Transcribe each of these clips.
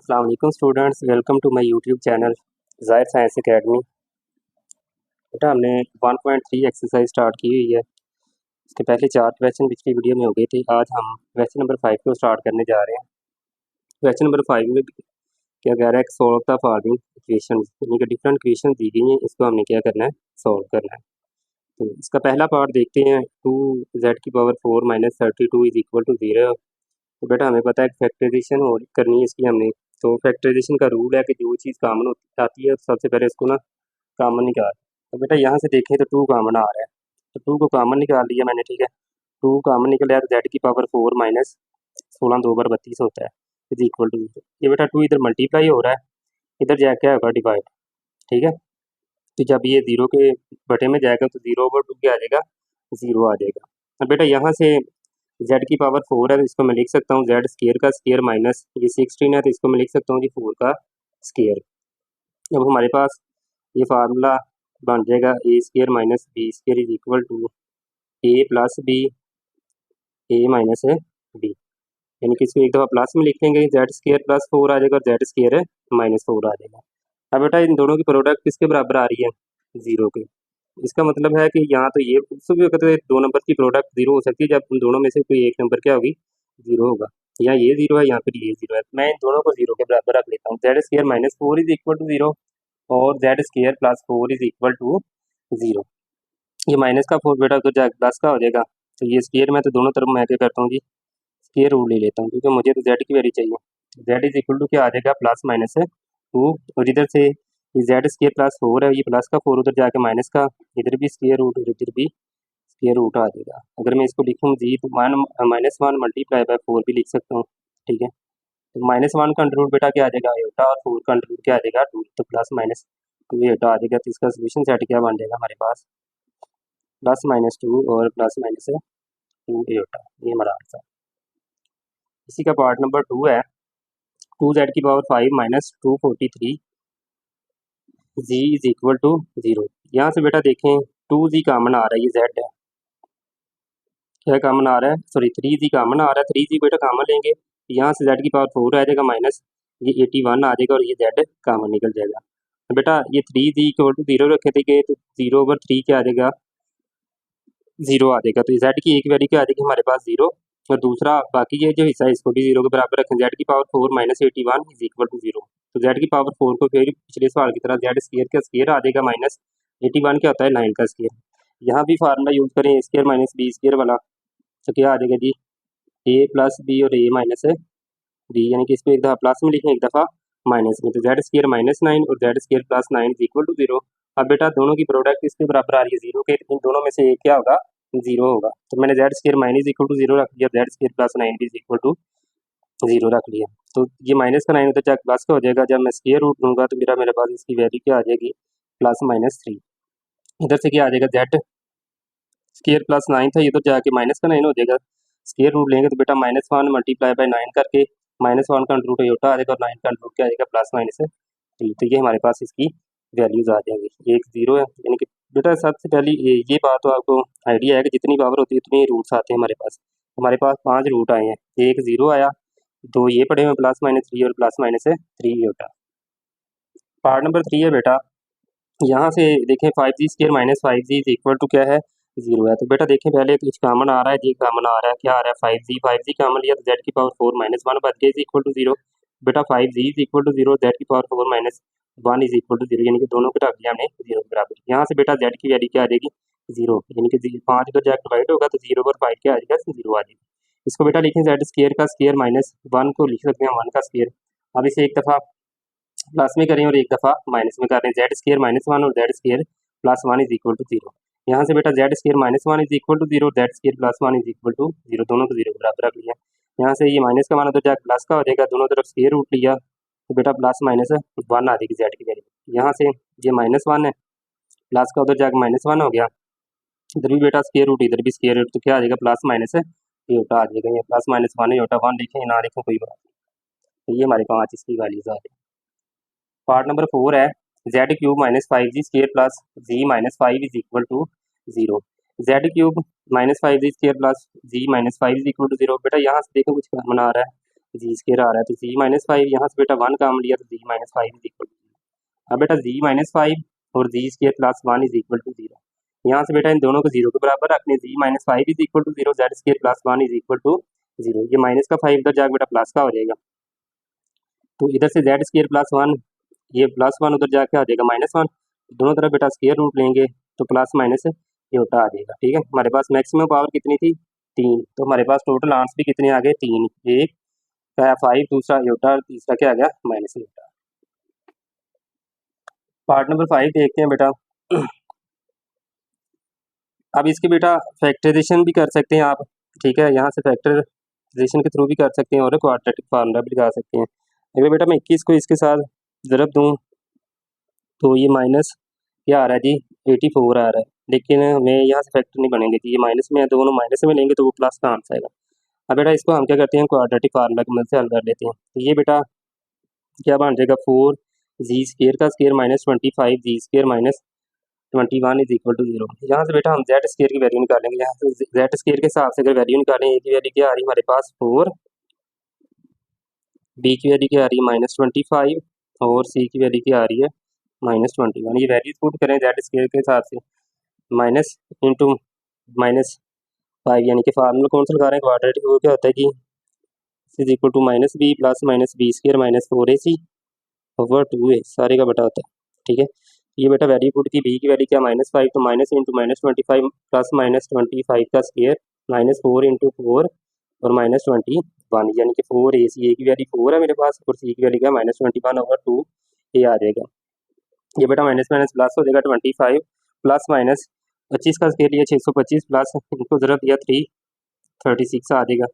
अस्सलाम वालेकुम students, welcome to my YouTube channel Zahir Science Academy. बेटा हमने 1.3 एक्सरसाइज स्टार्ट की हुई है। इसके पहले 4 क्वेश्चन पिछली वीडियो में हो गए थे। आज हम क्वेश्चन नंबर 5 को स्टार्ट करने जा रहे हैं। क्वेश्चन नंबर 5 में क्या कह रहा है, सॉल्व द फॉलोइंग इक्वेशन, यानी कि डिफरेंट इक्वेशन दी गई हैं, इसको हमने क्या करना है, सॉल्व करना है। तो इसका पहला पार्ट देखते हैं, 2z⁴ - 32 इज इक्वल टू 0। तो बेटा हमें पता है फैक्टराइजेशन करनी है इसकी हमने। तो फैक्टराइजेशन का रूल है कि जो चीज़ कॉमन आती है सबसे पहले उसको ना कॉमन निकाल। तो बेटा यहाँ से देखें तो 2 कॉमन आ रहा है, तो 2 को कॉमन निकाल लिया मैंने, ठीक है। 2 कॉमन निकल आया तो z⁴ माइनस 16 2 बार 32 होता है इज इक्वल टू 0। ये बेटा 2 इधर मल्टीप्लाई हो रहा है, इधर जाके क्या होगा, डिवाइड, ठीक है। तो जब ये 0 के बटे में जाएगा तो 0/2 क्या आ जाएगा, 0 आ जाएगा। अब बेटा यहाँ से z⁴ है तो इसको मैं लिख सकता हूँ z² का स्क्वायर माइनस ये 16 है तो इसको मैं लिख सकता हूँ जी 4 का स्क्वायर। अब हमारे पास ये फार्मूला बन जाएगा a² - b² is equal to a + b a - b, यानी कि इसको एक दफ़ा प्लस में लिख लेंगे, z² + 4 आ जाएगा और z² -4 आ जाएगा। अब बेटा इन दोनों की प्रोडक्ट किसके बराबर आ रही है, 0 के। इसका मतलब है कि यहाँ तो ये उस वक्त 2 नंबर की प्रोडक्ट 0 हो सकती है जब उन दोनों में से कोई एक नंबर क्या होगी, 0 होगा। यहाँ ये 0 है, यहाँ पर ये 0 है, मैं इन दोनों को 0 के बराबर रख लेता हूँ। z² - 4 इज इक्वल टू 0 और z² + 4 इज इक्वल टू 0। ये माइनस का 4 बेटा तो प्लस का हो जाएगा, तो ये स्क्वायर में तो दोनों तरफ मैं क्या करता हूँ जी, स्क्वायर रूल ले लेता हूँ, क्योंकि मुझे तो z की वैल्यू चाहिए। z इज इक्वल टू क्या आ जाएगा, +-2, और इधर से z² + 4 है, ये प्लस का 4 उधर जाके माइनस का, इधर भी स्क्वायर रूट और इधर भी स्क्वायर रूट आ जाएगा। अगर मैं इसको लिखूँ जी तो -1 मल्टीप्लाई बाय 4 भी लिख सकता हूँ, ठीक है। तो -1 का अंडर रूट बेटा क्या आ जाएगा, आयोटा, और 4 का अंडर रूट क्या आ जाएगा, 2, तो +-2 आयोटा आ जाएगा। तो इसका सोल्यूशन सेट क्या बन जाएगा हमारे पास, +-2 और +-2 आयोटा, ये हमारा आंसर। इसी का पार्ट नंबर 2 है, 2z⁵ - 243 z is equal to 0। यहाँ से बेटा देखें 2z कॉमन आ रहा है, ये z है, क्या कॉमन आ रहा है, सॉरी 3z कॉमन आ रहा है, 3z बेटा कॉमन लेंगे, यहाँ से z⁴ आ जाएगा माइनस ये 81 आ जाएगा और ये z कॉमन निकल जाएगा। तो बेटा ये 3z = 0 रखे थे तो 0/3 क्या आ जाएगा, 0 आ जाएगा। तो z की एक वैल्यू क्या आ जाएगी हमारे पास, 0, और दूसरा बाकी ये जो हिस्सा है इसको भी 0 के बराबर रखें, z⁴ - 81 इज इक्वल टू 0। तो z⁴ को फिर पिछले सवाल की तरह z² का स्क्वायर आ जाएगा, माइनस 81 क्या होता है, 9 का स्क्वायर। यहाँ भी फार्मूला यूज़ करें a² - b² वाला, तो क्या आ जाएगा जी, a + b और a - b, यानी कि इसको एक दफ़ा प्लस में लिखें, एक दफ़ा माइनस में, तो z² -9 और z² + 9 इज इक्वल टू 0। अब बेटा दोनों की प्रोडक्ट इसके बराबर आ रही है 0 के, इन दोनों में से एक क्या होगा, 0 होगा। तो मैंने z² - इज इक्वल टू 0 रख दिया, z² + 9 इज इक्वल टू 0 रख लिया। तो ये माइनस का 9 उधर जाकर प्लस का हो जाएगा, जब मैं स्क्वायर रूट लूँगा तो मेरे पास इसकी वैल्यू क्या आ जाएगी, +-3। इधर से क्या आ जाएगा, z² + 9 था, ये तो जाके माइनस का 9 हो जाएगा। स्क्वायर रूट लेंगे तो बेटा -1 मल्टीप्लाई बाय 9 करके -1 का अंडर रूट आयोटा आ जाएगा और 9 का अंडर रूट क्या आ जाएगा, +-3। तो ये हमारे पास इसकी वैल्यूज आ जाएंगी। ये एक 0 है, यानी कि बेटा सबसे पहली ये बात तो आपको आइडिया है कि जितनी पावर होती है उतनी रूट्स आते हैं हमारे पास। हमारे पास 5 रूट आए हैं, एक 0 आया, 2 ये पड़े हुए +-3 और +-3 आयोटा। पार्ट नंबर 3 है बेटा, यहाँ से देखें 5z² - 5z is equal to क्या है, 0 है। तो बेटा देखें पहले कुछ कॉमन आ रहा है, जी कॉमन आ रहा है, क्या आ रहा है, 5z कॉमन लिया तो z⁴ -1 बच गया इज इक्वल टू 0। बेटा 5z is equal to 0, z⁴ -1 is equal to 0, यानी कि दोनों को रख दिया हमने 0 के बराबर। यहाँ से बेटा z की वैल्यू क्या आ जाएगी, 0, यानी कि 5 इधर जाकर डिवाइड होगा तो 0/5 क्या आ जाएगा, 0 आ जाएगा। इसको बेटा लिखें z² का स्क्वायर -1 को लिख सकते हैं 1 का स्क्वायर। अब इसे एक दफ़ा प्लस में करें और एक दफ़ा माइनस में कर रहे हैं, z² -1 और z² +1 इज इक्वल टू 0। यहाँ से बेटा z² -1 is equal to 0, z² +1 is equal to 0, दोनों को 0 के बराबर रख लिया। यहाँ से ये माइनस का मान उधर जाकर प्लस का हो जाएगा, दोनों तरफ स्क्वायर रूट लिया तो बेटा +-1 आ जाएगी z की वैल्यू। यहाँ से ये -1 है, प्लस का उधर जाकर -1 हो गया, इधर भी बेटा स्क्वायर रूट, इधर भी स्क्वायर रूट, तो क्या आ जाएगा, +- आयोटा आ जाएगा। ये +-1 आयोटा 1 लिखें ना लिखें कोई बात नहीं। तो ये हमारे 5 इसकी वैल्यूज आ गई। पार्ट नंबर 4 है, z³ - 5z² + z - 5 is equal to 0। z³ - 5z² + z - 5 is equal to 0। बेटा यहाँ से देखो कुछ कॉमन आ रहा है, जी स्केयर आ रहा है तो जी माइनस फाइव, यहाँ से बेटा 1 कॉमन लिया तो z minus five is equal to 0। अब बेटा जी माइनस फाइव और z square plus 1 is equal to 0। यहाँ से बेटा इन दोनों को 0 के बराबर रखने, z minus five is equal to 0, z square plus 1 is equal to 0। ये माइनस का 5 इधर जाकर बेटा प्लस का हो जाएगा, तो इधर से जेड स्केयर प्लस 1, ये प्लस 1 उधर जाके आ जाएगा -1, दोनों तरफ बेटा स्केयर रूट लेंगे तो प्लस माइनस ये उल्टा आ जाएगा। ठीक है, हमारे पास मैक्सिमम पावर कितनी थी 3, तो हमारे पास टोटल आंसर भी कितने आ गए 3, एक क्या है 5, दूसरा योटा, तीसरा क्या आ गया माइनस योटा। पार्ट नंबर 5 देखते हैं बेटा। अब इसके बेटा फैक्टराइजेशन भी कर सकते हैं आप, ठीक है, यहाँ से फैक्टराइजेशन के थ्रू भी कर सकते हैं और क्वाड्रेटिक फार्मूला भी लगा सकते हैं। अगर बेटा मैं 21 को इसके साथ ज़रब दूँ तो ये माइनस क्या आ रहा है जी 84 आ रहा है, लेकिन हमें यहाँ से फैक्टर नहीं बनेंगे कि ये माइनस में है, दोनों माइनस में लेंगे तो वो प्लस का आंसर आएगा। अब बेटा इसको हम क्या करते हैं क्वाड्रेटिक फार्मूला की मदद से हल कर लेते हैं। तो ये बेटा क्या बन जाएगा 4 जी स्केयर का square minus 25 z square minus 21 is equal to 0। यहाँ से बेटा हम जेड स्केयर की वैल्यू निकालेंगे, यहाँ से जेड स्केयर के हिसाब से अगर वैल्यू निकालें, ए की वैल्यू क्या आ रही है हमारे पास 4, बी की वैल्यू क्या आ रही है -25 और सी की वैल्यू क्या आ रही है -21। ये वैल्यूज पुट करें जेड स्केयर के हिसाब से, माइनस इंटू -5, यानी कि फार्मूला कौन सा लगा रहे हैं क्वाड्रेटिक, वो क्या होता है कि is equal to -b plus -b square minus 4ac over 2a सारे का बटा होता है। ठीक है, ये बेटा वैल्यू पुट की, बी की वैल्यू क्या -5, तो माइनस इंटू -25 प्लस -25 का स्केयर -4 इंटू 4 और -21, यानी कि 4ac, ए की वैल्यू 4 है मेरे पास और सी की वैल्यू क्या -21 ओवर 2a आ जाएगा। ये बेटा माइनस माइनस प्लस हो जाएगा 25 प्लस माइनस 25 का स्केयर लिया 625 प्लस इनको ज़रा दिया 336 आ जाएगा,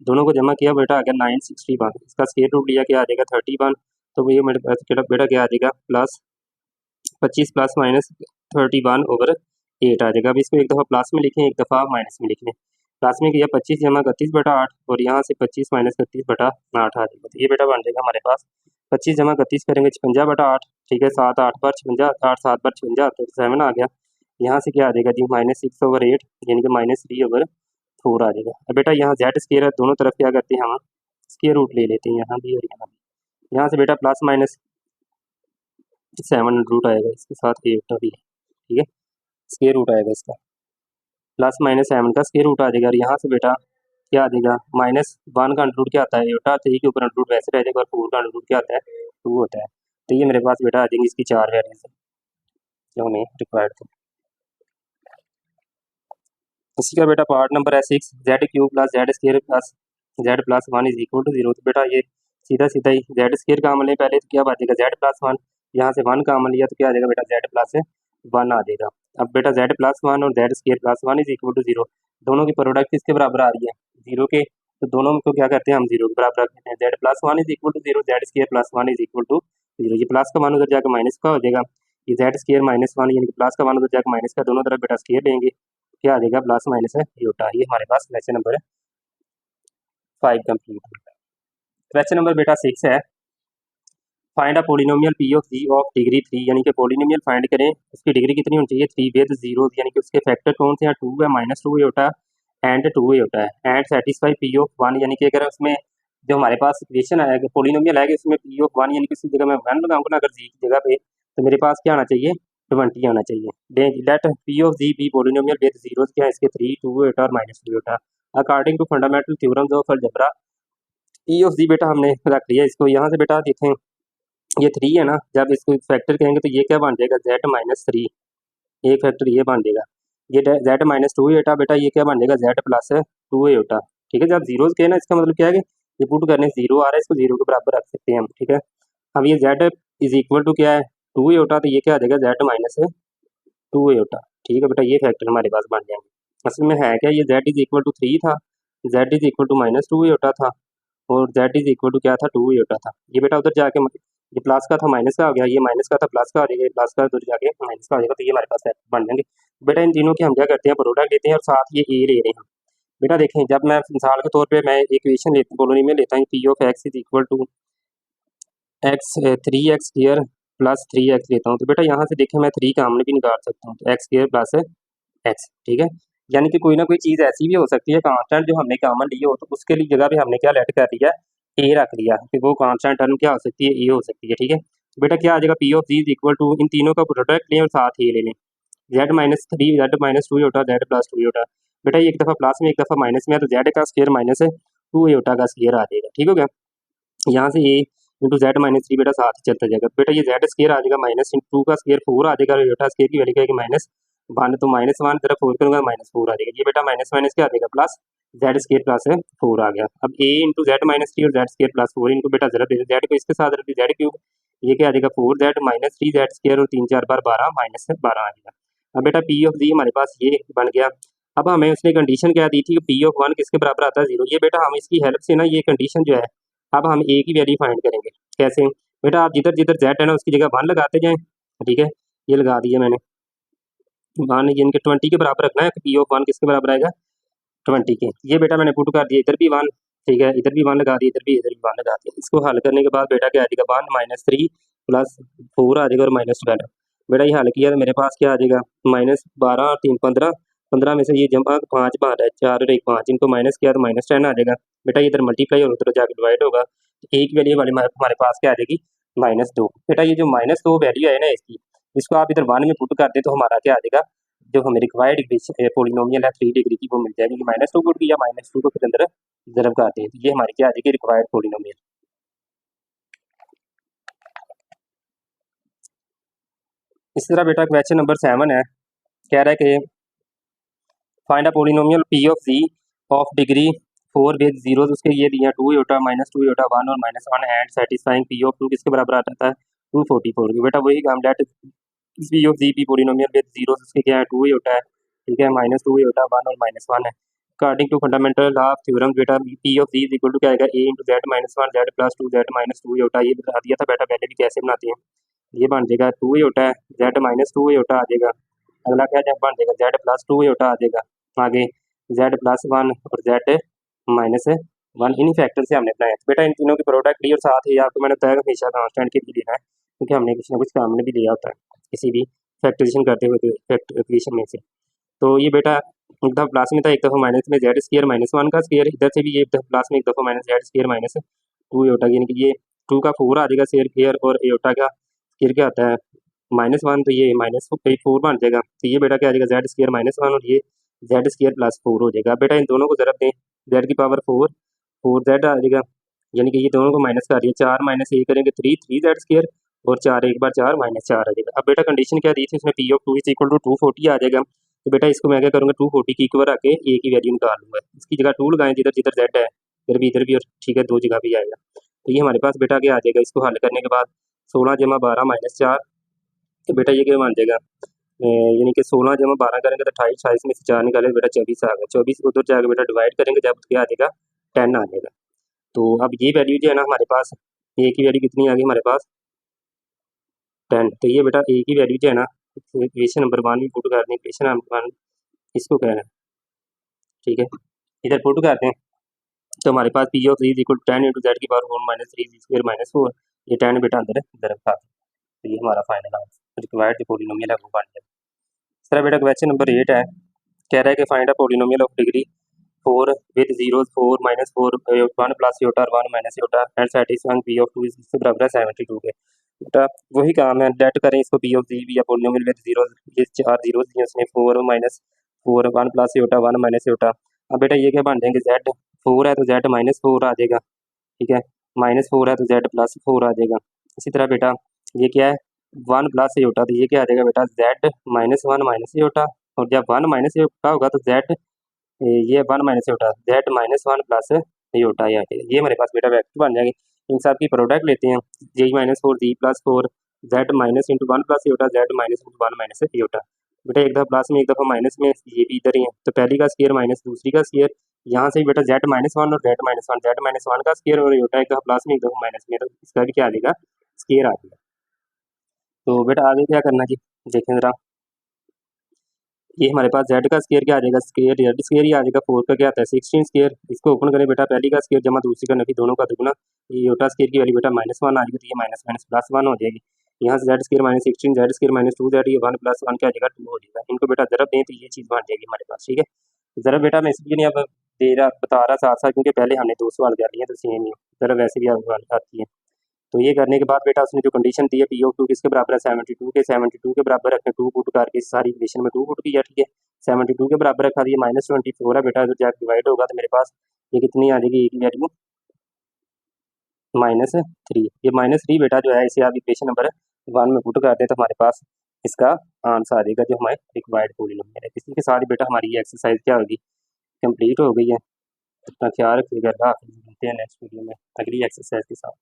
दोनों को जमा किया बेटा आ गया 961, इसका स्केयर रूट लिया क्या आ जाएगा 31, तो ये मेरे पास बेटा क्या आ जाएगा प्लस 25 प्लस माइनस 31 ओवर 8 आ जाएगा। अब इसको एक दफ़ा प्लस में लिखें, एक दफ़ा माइनस में लिखें। प्लस में किया 25 जमा 31 बटा 8 और यहाँ से 25 माइनस 31 बटा 8 आ जाएगा, तो ये बेटा बन जाएगा हमारे पास 25 जमा 31 करेंगे 56 बटा 8, ठीक है, 7 8 बार 56, 8 7 बार 56 तो 7 आ गया। यहाँ से क्या आ जाएगा जी -6 ओवर 8 यानी कि -3 ओवर 4 आ जाएगा। अब बेटा यहाँ जेड स्केयर है, दोनों तरफ क्या करते हैं हम स्केयर रूट ले लेते हैं, यहाँ भी और यहाँ भी। यहाँ से बेटा प्लस माइनस 7 रूट आएगा, इसके साथ 8 भी है, ठीक है, स्केयर रूट आएगा इसका, प्लस -7 का स्केयर रूट आ जाएगा। और यहाँ से बेटा क्या आ जाएगा -1 का अंडर क्या आता है योटा, 3 के ऊपर अंडर वैसे रह जाएगा और 4 का अंडर क्या आता है 2 होता है। तो ये मेरे पास बेटा आ जाएंगी इसकी 4 वैल्यूज जो हमें रिक्वायर्ड थी। इसी का बेटा पार्ट नंबर है 6, z cube plus z square plus z plus 1 is equal to 0। तो बेटा ये सीधा सीधा ही जेड स्केयर कामन ले पहले, तो क्या बचेगा जेड प्लस 1, यहाँ से 1 कामन लिया तो क्या आ जाएगा बेटा जेड प्लस 1 आ जाएगा। अब बेटा जेड प्लस 1 और z square plus 1 is equal to 0, दोनों की प्रोडक्ट किसके बराबर आ रही है 0 के, तो दोनों को क्या करते हैं हम 0 के बराबर रख देते हैं। Z plus 1 is equal to 0, z square plus 1 is equal to 0, ये प्लस का मान उधर जाकर माइनस का हो जाएगा, ये जेड स्केयर -1 यानी कि प्लस का मान उधर जाकर माइनस का, दोनों तरफ बेटा स्केयर लेंगे, क्या आ जाएगा प्लस माइनस है योटा। ये हमारे पास question number 5 complete. Question number बेटा 6 है, find a polynomial p of z of degree 3, यानी कि पोलिनोमियल फाइंड करें उसकी डिग्री कितनी होनी चाहिए 3 विद जीरो, यानी कि उसके फैक्टर कौन से हैं 2 है -2 योटा एंड 2 योटा है एंड सेटिस्फाई पी ऑफ 1, यानी कि अगर उसमें जो हमारे पास इक्वेशन आएगा पोलिनोमियल आएगा उसमें पी ऑफ 1 यानी कि उसकी जगह मैं 1 लगाऊंगा ना अगर जी की जगह पे, तो मेरे पास क्या आना चाहिए 20 आना चाहिए। Let p of z be polynomial with zeros क्या है इसके 3 2 योटा और -2 iota according to fundamental theorems of algebra. P of z बेटा हमने रख लिया इसको, यहाँ से बेटा देखें ये 3 है ना, जब इसको फैक्टर कहेंगे तो ये क्या बन जाएगा z-3, एक फैक्टर ये बन जाएगा, ये z-2 योटा बेटा ये क्या बन जाएगा z प्लस 2 योटा। ठीक है, जब जीरो के ना इसका मतलब क्या है कि ये पुट करने से 0 आ रहा है, इसको 0 के बराबर रख सकते हैं हम। ठीक है, अब ये z इज इक्वल टू क्या है 2 योटा, तो ये क्या आ जाएगा z-2 योटा। ठीक है बेटा, ये फैक्टर हमारे पास बन जाएंगे। असल में है क्या, ये z इज इक्वल टू 3 था, z is equal to -2 iota था और z इज इक्वल टू क्या था 2 योटा था। ये बेटा उधर जाके ये प्लस का था माइनस का हो गया, ये माइनस का था प्लस का हो जाएगा, प्लस का उधर जाके माइनस का हो जाएगा, तो ये हमारे पास बन जाएंगे। बेटा इन तीनों के हम क्या करते हैं प्रोडक्ट लेते हैं और साथ ये ए ले रहे हैं। बेटा देखें, जब मैं मिसाल के तौर पे मैं इक्वेशन पोलिनोमियल लेता हूँ p of x is equal to x 3x square plus 3x लेता हूँ, तो बेटा यहाँ से देखें मैं 3 का हमने भी निकाल सकता हूँ, तो एक्स स्क्वायर प्लस एक्स। ठीक है, यानी कि कोई ना कोई चीज़ ऐसी भी हो सकती है कांस्टेंट जो हमने कॉमन ली हो, तो उसके लिए जगह पे हमने क्या लेट कर दिया ए रख लिया कि वो कांस्टेंट टर्म क्या हो सकती है, ए हो सकती है। ठीक है बेटा, क्या आ जाएगा, p of z is equal to, इन तीनों का प्रोडक्ट लें और साथ ही ले लें, z minus three z minus two iota z plus two iota. बेटा ये एक दफ़ा प्लस में एक दफ़ा माइनस में है, तो जेड का स्क्वायर माइनस है टू योटा का स्क्वायर आ जाएगा। ठीक हो गया, यहाँ से ए इंटू जेड माइनस थ्री बेटा साथ चलता जाएगा। बेटा ये जेड स्क्वायर आ जाएगा माइनस टू का स्क्वायर फोर आ जाएगा, योटा स्क्वायर की वैल्यू क्या माइनस वन, तो माइनस वन तरफ फोर करूँगा माइनस फोर आ जाएगा। ये बेटा माइनस माइनस क्या आ जाएगा प्लस, जेड स्क्वायर प्लस है फोर आ गया। अब ए इंटू जेड माइनस थ्री और जेड स्क्वायर प्लस फोर, इनको बेटा जरा दे जेड को इसके साथ रख दी जेड क्यूब, ये क्या आ जाएगा four z minus three Z square और तीन चार बार बारह माइनस बारह आ जाएगा। अब बेटा पी ऑफ जी हमारे पास ये बन गया। अब हमें उसने कंडीशन क्या दी थी कि पी ऑफ वन किसके बराबर आता है, जीरो। ये बेटा हम इसकी हेल्प से ना ये कंडीशन जो है अब हम ए की वैल्यू फाइंड करेंगे। कैसे बेटा, आप जिधर जिधर जेड है ना उसकी जगह वन लगाते जाएं। ठीक है, ये लगा दिया मैंने वन, इनके 20 के बराबर रखना है कि पी ऑफ वन किसके बराबर आएगा, 20 के। ये बेटा मैंने पुट कर दिया, इधर भी वन, ठीक है, इधर भी वन लगा दिया, इधर भी वन लगा दिया। इसको हल करने के बाद बेटा क्या आ जाएगा, one minus three plus four आ जाएगा और माइनस 12। बेटा ये हल किया तो मेरे पास क्या आ जाएगा, माइनस 12 तीन 15, 15 में से ये जमा पाँच बार है, चार और एक पाँच, इनको माइनस किया तो माइनस 10 आ जाएगा। बेटा ये इधर मल्टीप्लाई और उधर जाकर डिवाइड होगा, तो एक वैल्यू वाले हमारे पास क्या आ जाएगी, माइनस दो। बेटा ये जो माइनस दो वैल्यू है ना इसकी, इसको आप इधर वन में पुट कर दे तो हमारा क्या आ जाएगा, जो हमें रिक्वायर्ड पोलिनोमियल है 3 डिग्री की वो मिल जाएगी। माइनस टू पुट किया, माइनस टू को फिर अंदर जरब करते हैं, तो ये हमारी क्या आ जाएगी, रिक्वायर्ड पोलिनोमियल। इसी तरह बेटा क्वेश्चन नंबर 7 है, कह रहा है कि find a polynomial p of z of degree 4 with zero, उसके ये दिया two iota minus two iota one और minus one and satisfying p of two किसके बराबर आ जाता है, 244 की। बेटा वही काम let p of z p polynomial with zero, उसके क्या है टू योटा है, ठीक है, माइनस टू योटा वन और माइनस वन है। According to fundamental law of theorem बेटा p of z is equal to क्या आएगा, a into z minus one z plus two z minus two iota. ये बता दिया था बेटा पहले भी कैसे बनाते हैं, ये बन जाएगा टू योटा है, जेड माइनस टू योटा आ जाएगा। अगला क्या जब बन जाएगा, जेड प्लस टू योटा आ जाएगा। आगे जेड प्लस वन और जेड माइनस वन, इन फैक्टर से हमने बनाया। बेटा इन तीनों की प्रोडक्ट ली और साथ ही आपको मैंने बताया हमेशा कांस्टेंट के भी लेना है, क्योंकि हमने कुछ ना कुछ काम में भी लिया होता है किसी भी फैक्टराइजेशन करते हुए इक्वेशन में से। तो ये बेटा एक दफ़ा प्लस में था, एक दफ़ा माइनस में, जेड स्क्वायर माइनस वन का स्क्वायर, इधर से भी ये एक दफ़ा प्लस में एक दफ़ा minus z square minus two iota, यानी कि ये टू का फोर आ जाएगा स्क्वायर और योटा का स्क्वायर क्या आता है माइनस वन, तो ये माइनस फोर बन जाएगा। तो ये बेटा क्या आ जाएगा, जेड स्क्वायर माइनस वन और ये जेड स्क्वायर प्लस फोर हो जाएगा। बेटा इन दोनों को ज़रब दें, जेड की पावर फोर, फोर जेड आ जाएगा, यानी कि ये दोनों को माइनस कर दिया, चार माइनस ए करेंगे थ्री, थ्री जेड स्क्वायर और चार एक बार चार माइनस चार आ जाएगा। अब बेटा कंडीशन क्या दी थी उसमें, p of two is equal to 240 आ जाएगा। तो बेटा इसको मैं क्या करूँगा, 240 की इक्वल रख के ए की वैल्यू निकाल लूँगा, इसकी जगह टू लगाएं, जिधर जिधर जेड है इधर भी और ठीक है दो जगह भी आएगा। तो ये हमारे पास बेटा क्या आ जाएगा, इसको हल करने के बाद 16 जमा 12 माइनस चार, तो बेटा ये क्या बन जाएगा, यानी कि 16 जमा 12 करेंगे तो 28, 28 में से चार निकालेंगे बेटा 24 आ गया, 24 उधर जाकर बेटा डिवाइड करेंगे जब क्या आ जाएगा 10 आ जाएगा। तो अब ये वैल्यू जो है ना हमारे पास, ए की वैल्यू कितनी आ गई हमारे पास 10। तो ये बेटा ए की वैल्यू जो है ना इक्वेशन नंबर वन भी पुट करते हैं, इक्वेशन नंबर वन इसको कहना है, ठीक है, इधर पुट करते हैं। तो हमारे पास p of is equal to 10 into z की power four minus three z square minus four, ये 10 बेटा अंदर इधर खा, तो ये हमारा फाइनल आंसर रिक्वायर्ड जो पोलिनोमियल है वो बन जाएगा। इस तरह बेटा क्वेश्चन नंबर 8 है, कह रहा है कि find a polynomial of degree 4 with zeros 4 minus 4 one plus iota और one minus iota and satisfying p of two इससे बराबर है 72 के। बेटा वही काम है, लेट करें इसको पी ऑफ जी या पोलिनोमियल विद जीरो, ये चार जीरोस दिए उसने, 4 minus 4 one plus iota one minus iota. अब बेटा ये क्या बन जाएंगे, जेड 4 है तो जेड माइनस 4 आ जाएगा, ठीक है, माइनस 4 है तो जेड प्लस 4 आ जाएगा। इसी तरह बेटा ये क्या है, वन प्लस योटा, तो ये क्या आ जाएगा बेटा z minus one minus iota, और जब वन माइनस योटा होगा तो जेड, ये one minus iota z minus one plus iota ये आ जाएगा। ये हमारे पास बेटा वेक्टर बन जाएंगे। इन सब की प्रोडक्ट लेते हैं, z minus four z plus four z minus into one plus iota z minus into one minus iota. बेटा एक दफ़ा प्लस में एक दफ़ा माइनस में, ये भी इधर ही है, तो पहली का स्क्वायर माइनस दूसरी का स्क्वायर, यहाँ से बेटा जेड माइनस वन और जेड माइनस वन का स्क्वायर और योटा एक दफ़ा प्लस में एक दफ़ा माइनस में, तो इसका भी क्या आ जाएगा स्क्वायर आ जाएगा। तो बेटा आगे क्या करना जी, देखें ज़रा, ये हमारे पास जेड का स्क्वायर क्या आ जाएगा, स्क्वायर जेड स्क्वायर ही आ जाएगा, फोर का क्या आता है 16 स्क्वायर, इसको ओपन करें बेटा, पहली का स्क्वायर जमा दूसरी का नफी दोनों का दुगना, ये योटा स्क्वायर की वैल्यू बेटा माइनस वन आ जाएगी, तो ये माइनस माइनस प्लस वन हो जाएगी। यहाँ से Z square minus 16 Z square minus to Z, ये वन प्लस वन क्या आ जाएगा टू हो जाएगा। इनको बेटा जरब दें तो ये चीज़ बन जाएगी हमारे पास, ठीक है। जरब बेटा मैं इसलिए नहीं अब दे रहा बता रहा साथ साथ, क्योंकि पहले हमने 2 सवाल कर लिए तो सेम ही ज़रा वैसे भी आपको आती है। तो ये करने के बाद बेटा उसने जो कंडीशन दी है पी ऑफ 2 किसके बराबर है 72 के, 72 के बराबर रखने 2 पुट करके सारी इक्वेशन में 2 पुट किया, ठीक है। 72 के बराबर रखा दिया -24 है बेटा, तो जब डिवाइड होगा तो मेरे पास ये कितनी आ जाएगी, ए की वैल्यू -3। ये -3 बेटा जो है इसे आप इक्वेशन नंबर 1 में पुट कर दें तो हमारे पास इसका आंसर आ जाएगा जो हमारे रिक्वायर्ड पॉलीनोमियल है। इसी के साथ बेटा हमारी ये एक्सरसाइज क्या होगी, कंप्लीट हो गई है। अपना ख्याल रखिएगा, मिलते हैं नेक्स्ट वीडियो में अगली एक्सरसाइज के साथ।